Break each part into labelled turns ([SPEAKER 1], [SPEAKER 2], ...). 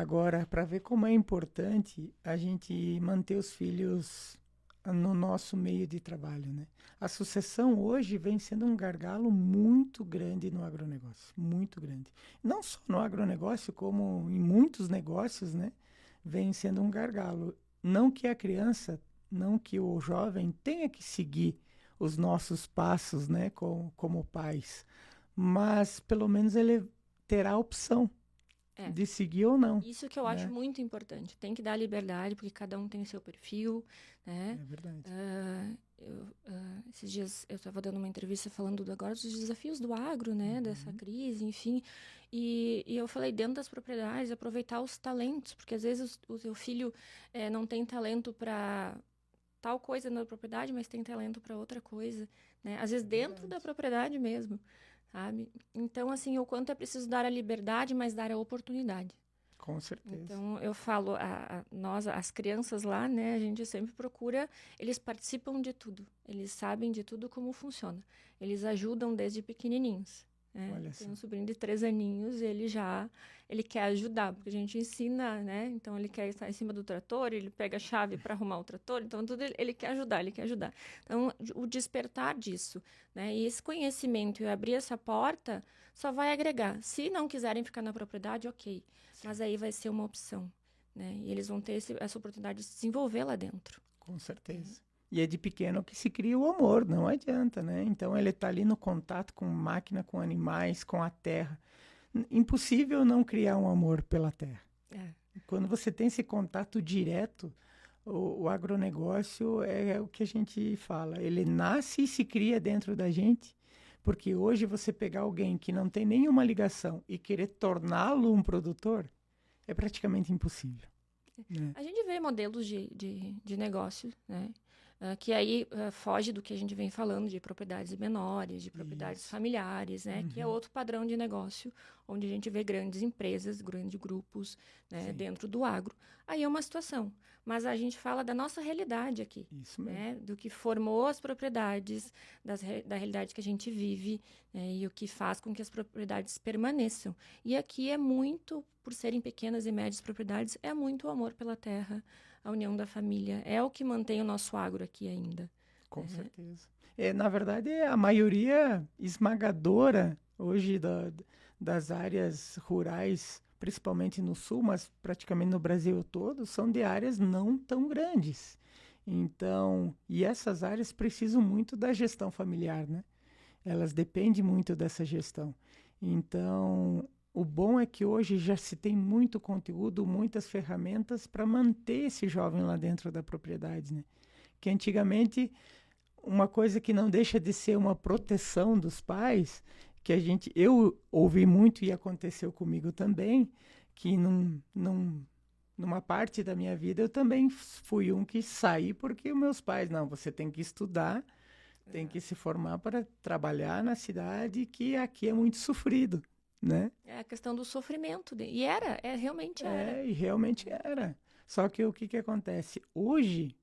[SPEAKER 1] Agora, para ver como é importante a gente manter os filhos no nosso meio de trabalho, né? A sucessão hoje vem sendo um gargalo muito grande no agronegócio, muito grande. Não só no agronegócio, como em muitos negócios, né? Vem sendo um gargalo. Não que a criança, não que o jovem tenha que seguir os nossos passos, né? Como pais, mas pelo menos ele terá a opção
[SPEAKER 2] É.
[SPEAKER 1] de seguir ou não,
[SPEAKER 2] Isso que eu acho
[SPEAKER 1] né?
[SPEAKER 2] muito importante. Tem que dar liberdade, porque cada um tem o seu perfil, né?
[SPEAKER 1] É verdade.
[SPEAKER 2] Esses dias eu estava dando uma entrevista falando agora dos desafios do agro, né? Dessa
[SPEAKER 1] Uhum.
[SPEAKER 2] crise, enfim. E eu falei, dentro das propriedades, aproveitar os talentos, porque às vezes o teu filho não tem talento para tal coisa na propriedade, mas tem talento para outra coisa, né? Às vezes
[SPEAKER 1] É
[SPEAKER 2] dentro da
[SPEAKER 1] verdade.
[SPEAKER 2] propriedade mesmo, sabe? Então, assim, o quanto é preciso dar a liberdade, mas dar a oportunidade.
[SPEAKER 1] Com certeza.
[SPEAKER 2] Então, eu falo, nós, as crianças lá, né, a gente sempre procura, eles participam de tudo, eles sabem de tudo como funciona, eles ajudam desde pequenininhos, né?
[SPEAKER 1] Olha
[SPEAKER 2] Eu
[SPEAKER 1] só.
[SPEAKER 2] tenho um sobrinho de 3 aninhos, ele quer ajudar, porque a gente ensina, né? Então, ele quer estar em cima do trator, ele pega a chave para arrumar o trator, então, tudo ele quer ajudar, ele quer ajudar. Então, o despertar disso, né? E esse conhecimento e abrir essa porta só vai agregar. Se não quiserem ficar na propriedade, ok.
[SPEAKER 1] Sim,
[SPEAKER 2] Mas aí vai ser uma opção, né? E eles vão ter essa oportunidade de se desenvolver lá dentro.
[SPEAKER 1] com certeza. E é de pequeno que se cria o amor, não adianta, né? Então ele está ali no contato com máquina, com animais, com a terra. Impossível não criar um amor pela terra.
[SPEAKER 2] É,
[SPEAKER 1] Quando você tem esse contato direto, o agronegócio é o que a gente fala. Ele nasce e se cria dentro da gente, porque hoje você pegar alguém que não tem nenhuma ligação e querer torná-lo um produtor é praticamente impossível, né?
[SPEAKER 2] a gente vê modelos de negócio, né? Que aí foge do que a gente vem falando de propriedades menores, de propriedades
[SPEAKER 1] Isso.
[SPEAKER 2] familiares, né? Que é
[SPEAKER 1] Uhum.
[SPEAKER 2] outro padrão de negócio, onde a gente vê grandes empresas, grandes grupos, né?
[SPEAKER 1] Sim,
[SPEAKER 2] Dentro do agro. Aí é uma situação. Mas a gente fala da nossa realidade aqui,
[SPEAKER 1] isso mesmo.
[SPEAKER 2] né? Do que formou as propriedades, da realidade que a gente vive, né? E o que faz com que as propriedades permaneçam. E aqui é muito, por serem pequenas e médias propriedades, é muito o amor pela terra, a união da família. É o que mantém o nosso agro aqui ainda.
[SPEAKER 1] Com
[SPEAKER 2] Né?
[SPEAKER 1] certeza. Na verdade, a maioria esmagadora hoje das áreas rurais, principalmente no sul, mas praticamente no Brasil todo, são de áreas não tão grandes. Então, e essas áreas precisam muito da gestão familiar, né? Elas dependem muito dessa gestão. Então, o bom é que hoje já se tem muito conteúdo, muitas ferramentas para manter esse jovem lá dentro da propriedade, né? Que antigamente uma coisa que não deixa de ser uma proteção dos pais, que eu ouvi muito e aconteceu comigo também, que numa parte da minha vida eu também fui um que saí porque os meus pais, não, você tem que estudar, tem que
[SPEAKER 2] Exato.
[SPEAKER 1] se formar para trabalhar na cidade, que aqui é muito sofrido, né?
[SPEAKER 2] É a questão do sofrimento. E realmente era.
[SPEAKER 1] E realmente
[SPEAKER 2] Né?
[SPEAKER 1] era. Só que o que que acontece? Hoje,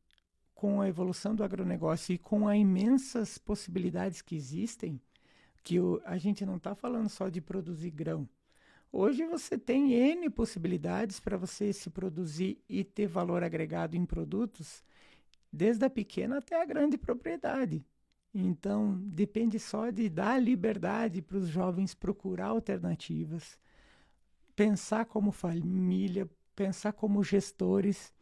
[SPEAKER 1] com a evolução do agronegócio e com as imensas possibilidades que existem, a gente não está falando só de produzir grão. Hoje você tem N possibilidades para você se produzir e ter valor agregado em produtos, desde a pequena até a grande propriedade. Então, depende só de dar liberdade para os jovens procurar alternativas, pensar como família, pensar como gestores,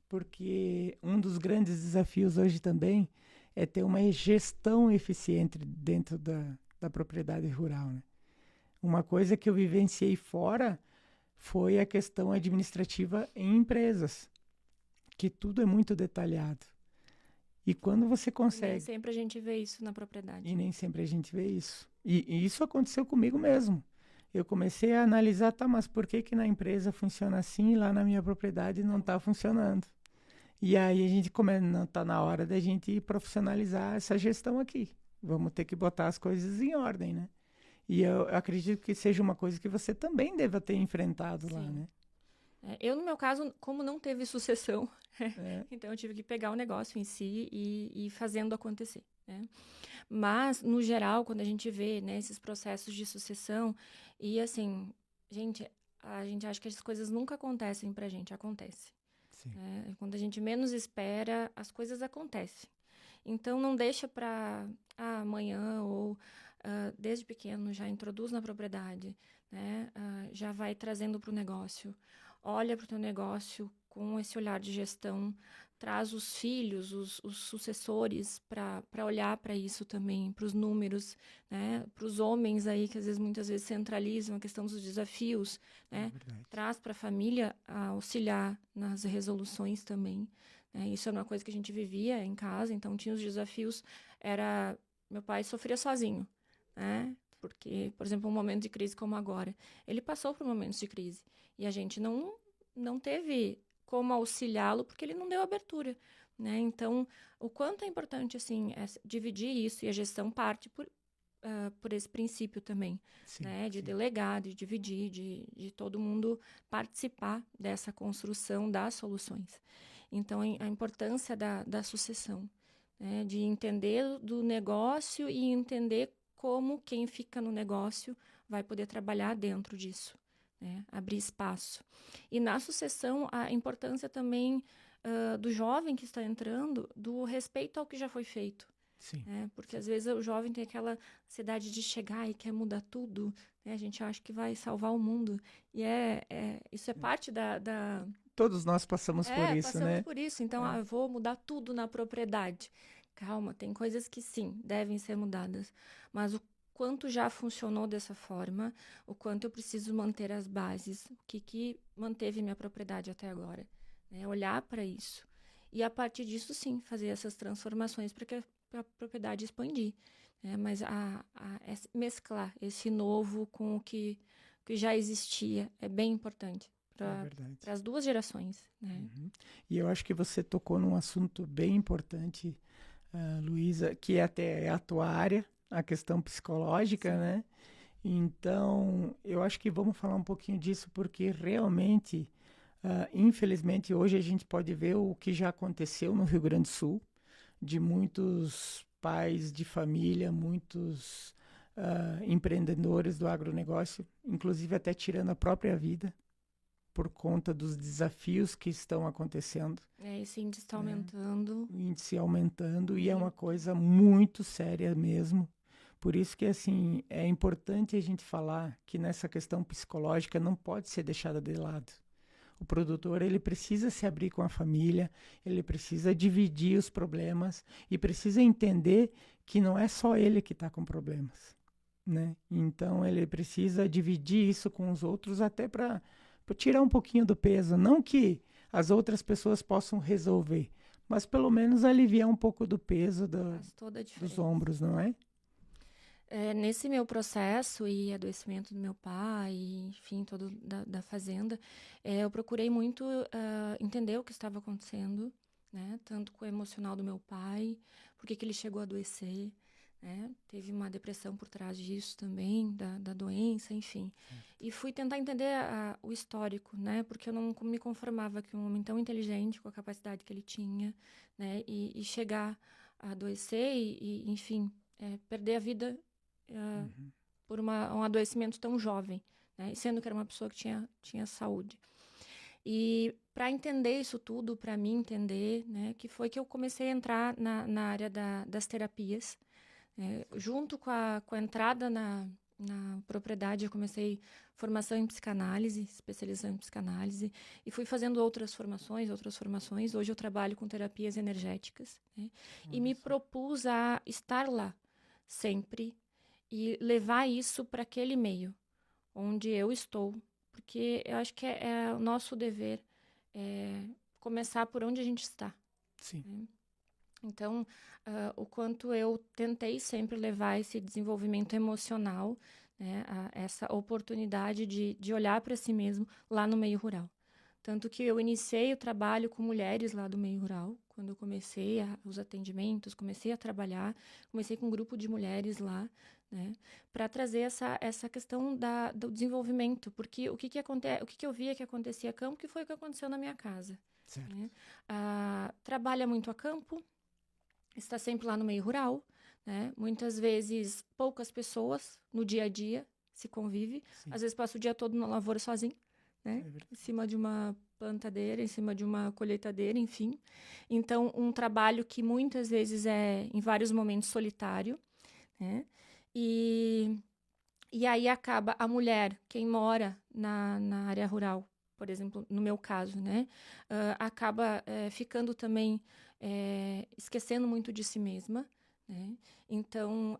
[SPEAKER 1] porque um dos grandes desafios hoje também é ter uma gestão eficiente dentro da propriedade rural, né? Uma coisa que eu vivenciei fora foi a questão administrativa em empresas, que tudo é muito detalhado. E quando você
[SPEAKER 2] E nem
[SPEAKER 1] consegue,
[SPEAKER 2] sempre a gente vê isso na
[SPEAKER 1] e
[SPEAKER 2] propriedade.
[SPEAKER 1] nem sempre a gente vê isso. E isso aconteceu comigo mesmo. Eu comecei a analisar, tá, mas por que que na empresa funciona assim e lá na minha propriedade não
[SPEAKER 2] Não.
[SPEAKER 1] está funcionando? E aí a gente começa, não está na hora da gente profissionalizar essa gestão aqui. Vamos ter que botar as coisas em ordem, né? E eu acredito que seja uma coisa que você também deva ter enfrentado lá,
[SPEAKER 2] Sim.
[SPEAKER 1] né?
[SPEAKER 2] Eu, no meu caso, como não teve sucessão,
[SPEAKER 1] É,
[SPEAKER 2] então eu tive que pegar o negócio em si e ir fazendo acontecer. Né? Mas, no geral, quando a gente vê, né, esses processos de sucessão, e assim, gente, a gente acha que as coisas nunca acontecem pra gente, acontece.
[SPEAKER 1] Sim.
[SPEAKER 2] Quando a gente menos espera, as coisas acontecem. Então, não deixa para amanhã ou desde pequeno já introduz na propriedade, né? Já vai trazendo para o negócio. Olha para o teu negócio com esse olhar de gestão, traz os filhos, os sucessores para olhar para isso também, para os números, né? Para os homens aí que muitas vezes centralizam a questão dos desafios, né? Traz para a família auxiliar nas resoluções também. Isso era uma coisa que a gente vivia em casa, então tinha os desafios, meu pai sofria sozinho, né? Porque, por exemplo, um momento de crise como agora, ele passou por momentos de crise e a gente não teve como auxiliá-lo porque ele não deu abertura, né? Então, o quanto é importante, assim, dividir isso, e a gestão parte por esse princípio também,
[SPEAKER 1] Sim,
[SPEAKER 2] né? De
[SPEAKER 1] sim.
[SPEAKER 2] delegar, de dividir, de todo mundo participar dessa construção das soluções. Então, a importância da sucessão, né? De entender do negócio e entender como quem fica no negócio vai poder trabalhar dentro disso, né? Abrir espaço. E na sucessão, a importância também do jovem que está entrando, do respeito ao que já foi feito.
[SPEAKER 1] Sim.
[SPEAKER 2] Porque às vezes o jovem tem aquela ansiedade de chegar e quer mudar tudo, né? A gente acha que vai salvar o mundo. E isso é parte da...
[SPEAKER 1] Todos nós passamos por isso,
[SPEAKER 2] passamos
[SPEAKER 1] né?
[SPEAKER 2] por isso. Então, eu vou mudar tudo na propriedade. Calma, tem coisas que sim, devem ser mudadas. Mas o quanto já funcionou dessa forma, o quanto eu preciso manter as bases, o que manteve minha propriedade até agora. Né? Olhar para isso. E a partir disso, sim, fazer essas transformações para a propriedade expandir. Né? Mas mesclar esse novo com o que já existia é bem importante para as duas gerações. Né?
[SPEAKER 1] Uhum. E eu acho que você tocou num assunto bem importante, Luísa, que até é a tua área, a questão psicológica, sim, né? Então, eu acho que vamos falar um pouquinho disso, porque realmente, infelizmente, hoje a gente pode ver o que já aconteceu no Rio Grande do Sul, de muitos pais de família, muitos empreendedores do agronegócio, inclusive até tirando a própria vida, por conta dos desafios que estão acontecendo.
[SPEAKER 2] Esse índice está aumentando.
[SPEAKER 1] O índice aumentando, e é uma coisa muito séria mesmo. Por isso que, assim, é importante a gente falar que nessa questão psicológica não pode ser deixada de lado. O produtor, ele precisa se abrir com a família, ele precisa dividir os problemas e precisa entender que não é só ele que está com problemas, né? Então, ele precisa dividir isso com os outros até para tirar um pouquinho do peso. Não que as outras pessoas possam resolver, mas pelo menos aliviar um pouco do peso dos ombros, não é?
[SPEAKER 2] Nesse meu processo e adoecimento do meu pai, enfim, todo da fazenda, eu procurei muito entender o que estava acontecendo, né? Tanto com o emocional do meu pai, por que ele chegou a adoecer, né? Teve uma depressão por trás disso também, da doença, enfim. E fui tentar entender o histórico, né? Porque eu não me conformava que um homem tão inteligente, com a capacidade que ele tinha, né? E chegar a adoecer e enfim, perder a vida por um adoecimento tão jovem, né? Sendo que era uma pessoa que tinha saúde. E para entender isso tudo, para mim entender, né? Que foi que eu comecei a entrar na área das terapias. Junto com a entrada na propriedade, eu comecei formação em psicanálise, especialização em psicanálise, e fui fazendo outras formações. Hoje eu trabalho com terapias energéticas, né? E me propus a estar lá sempre e levar isso para aquele meio onde eu estou, porque eu acho que é o nosso dever começar por onde a gente está.
[SPEAKER 1] Sim.
[SPEAKER 2] Né? Então, o quanto eu tentei sempre levar esse desenvolvimento emocional, né, essa oportunidade de olhar para si mesmo lá no meio rural. Tanto que eu iniciei o trabalho com mulheres lá do meio rural, quando eu comecei os atendimentos, comecei a trabalhar, comecei com um grupo de mulheres lá, né, para trazer essa questão do desenvolvimento, porque o que eu via que acontecia a campo, que foi o que aconteceu na minha casa. Né? Trabalha muito a campo, está sempre lá no meio rural, né? Muitas vezes poucas pessoas no dia a dia se convive, às vezes passa o dia todo na lavoura sozinho, né?
[SPEAKER 1] É verdade.
[SPEAKER 2] Em cima de uma plantadeira, em cima de uma colheitadeira, enfim. Então, um trabalho que muitas vezes é, em vários momentos, solitário, né? E, e aí acaba a mulher, quem mora na área rural, por exemplo, no meu caso, né? Acaba ficando também esquecendo muito de si mesma, né? Então,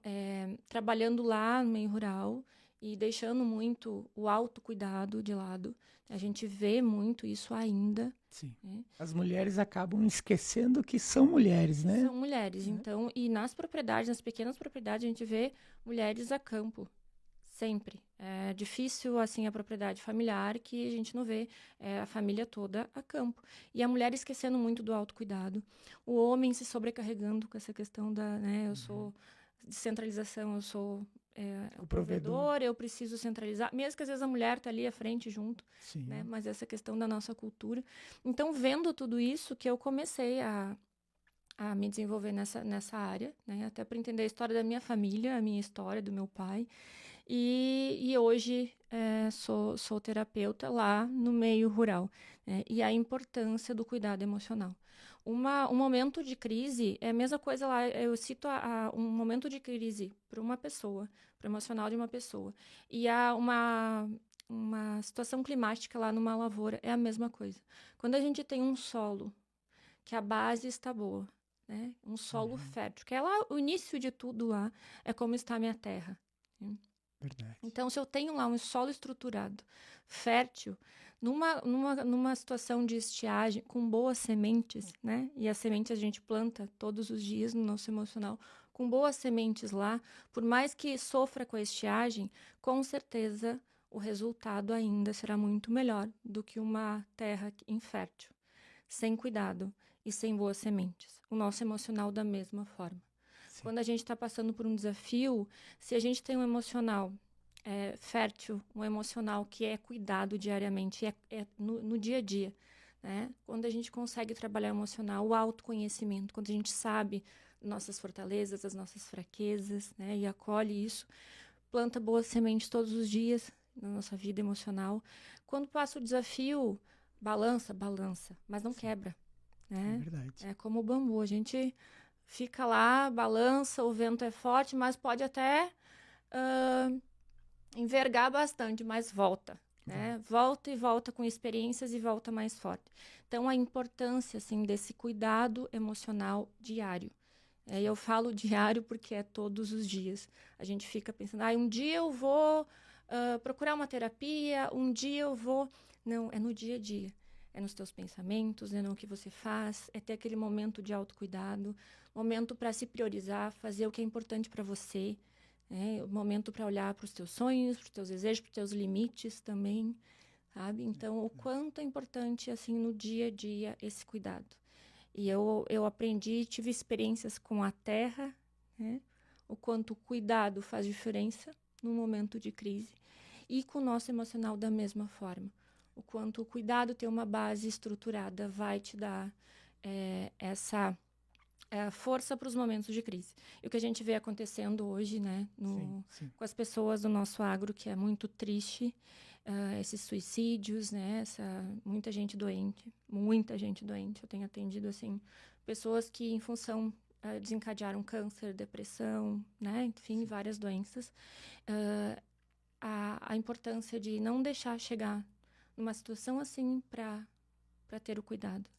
[SPEAKER 2] trabalhando lá no meio rural e deixando muito o autocuidado de lado. A gente vê muito isso ainda,
[SPEAKER 1] Sim.
[SPEAKER 2] né?
[SPEAKER 1] As mulheres acabam esquecendo que são mulheres,
[SPEAKER 2] Que
[SPEAKER 1] né?
[SPEAKER 2] são mulheres. Então, e nas propriedades, nas pequenas propriedades, a gente vê mulheres a campo. Sempre. É difícil, assim, a propriedade familiar que a gente não vê a família toda a campo. E a mulher esquecendo muito do autocuidado. O homem se sobrecarregando com essa questão da, né, eu sou de centralização, eu sou
[SPEAKER 1] O
[SPEAKER 2] o
[SPEAKER 1] provedor.
[SPEAKER 2] provedor, eu preciso centralizar. Mesmo que às vezes a mulher está ali à frente junto,
[SPEAKER 1] Sim.
[SPEAKER 2] né, mas essa questão da nossa cultura. Então, vendo tudo isso, que eu comecei a me desenvolver nessa área, né, até para entender a história da minha família, a minha história, do meu pai. E hoje sou terapeuta lá no meio rural, né? E a importância do cuidado emocional. Um momento de crise é a mesma coisa lá. Eu cito um momento de crise para uma pessoa, para o emocional de uma pessoa. E há uma situação climática lá numa lavoura, é a mesma coisa. Quando a gente tem um solo que a base está boa, né? Um solo fértil, que é lá o início de tudo lá, é como está a minha terra, né?
[SPEAKER 1] Verdade.
[SPEAKER 2] Então, se eu tenho lá um solo estruturado, fértil, numa situação de estiagem, com boas sementes, né? E as sementes a gente planta todos os dias no nosso emocional, com boas sementes lá, por mais que sofra com a estiagem, com certeza o resultado ainda será muito melhor do que uma terra infértil, sem cuidado e sem boas sementes. O nosso emocional da mesma forma.
[SPEAKER 1] Sim.
[SPEAKER 2] Quando a gente está passando por um desafio, se a gente tem um emocional fértil, um emocional que é cuidado diariamente, no dia a dia, né? Quando a gente consegue trabalhar o emocional, o autoconhecimento, quando a gente sabe nossas fortalezas, as nossas fraquezas, né? E acolhe isso, planta boas sementes todos os dias na nossa vida emocional. Quando passa o desafio, balança, mas não quebra,
[SPEAKER 1] É
[SPEAKER 2] né?
[SPEAKER 1] verdade.
[SPEAKER 2] É como o bambu, a gente fica lá, balança, o vento é forte, mas pode até envergar bastante, mas volta, né? Volta e volta com experiências e volta mais forte. Então, a importância, assim, desse cuidado emocional diário. Eu falo diário porque é todos os dias. A gente fica pensando, um dia eu vou procurar uma terapia, um dia eu vou... Não, é no dia a dia. É nos teus pensamentos, é no que você faz, é ter aquele momento de autocuidado, momento para se priorizar, fazer o que é importante para você, né? O momento para olhar para os teus sonhos, para os teus desejos, para os teus limites também, sabe? Então, o quanto é importante, assim, no dia a dia, esse cuidado. E eu aprendi, tive experiências com a terra, né? O quanto o cuidado faz diferença no momento de crise. E com o nosso emocional da mesma forma. O quanto o cuidado ter uma base estruturada vai te dar essa força para os momentos de crise. E o que a gente vê acontecendo hoje, né,
[SPEAKER 1] Sim.
[SPEAKER 2] com as pessoas do nosso agro, que é muito triste, esses suicídios, né, muita gente doente. Eu tenho atendido, assim, pessoas que, em função, desencadearam câncer, depressão, né, enfim, várias doenças. A importância de não deixar chegar numa situação assim para ter o cuidado.